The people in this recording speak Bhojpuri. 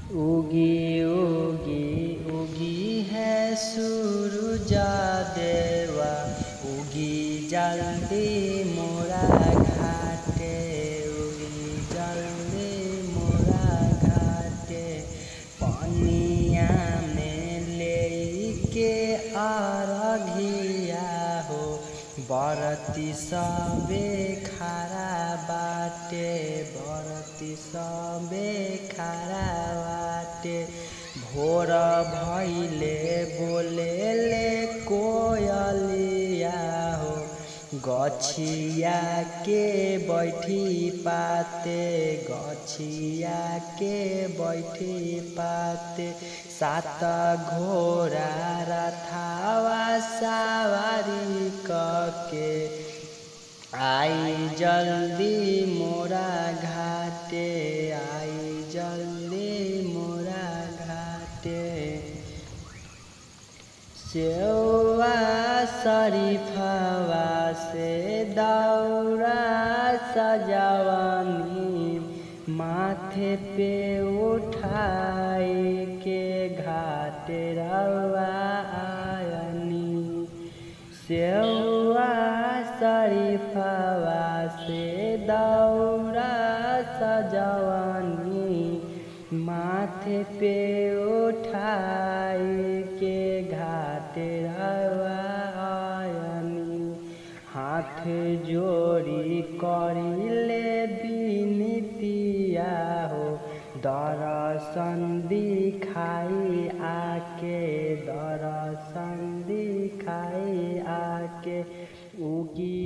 उगी उगी उगी है सूरज देवा, उगी जल्दी मोरा घाटे, उगी जल्दी मोरा घाटे। पनिया में लेके अरघिया हो, बरती सबे खड़ा बाटे, बरती सबे खड़ा बाटे। भोर भइले बोलेले कोयलिया हो, गछिया के बैठी पाते, गछिया के बैठी पाते। सात घोड़ा रथावा सवारी कके, आई जल्दी मोरा घाटे, आई जल्दी मोरा घाटे। सेवा शरीफवा से दौरा सजवनी, माथे पे उठाई के घाटे रवा आयनी। सेवा शरीफवा से दौरा सजवनी, माथे पे उठाई के घाटे रवा आयनी। हाथ जोड़ी करिले बिनतिया हो, दर्शन दिखाई आके, दर्शन दिखाई आके। उगी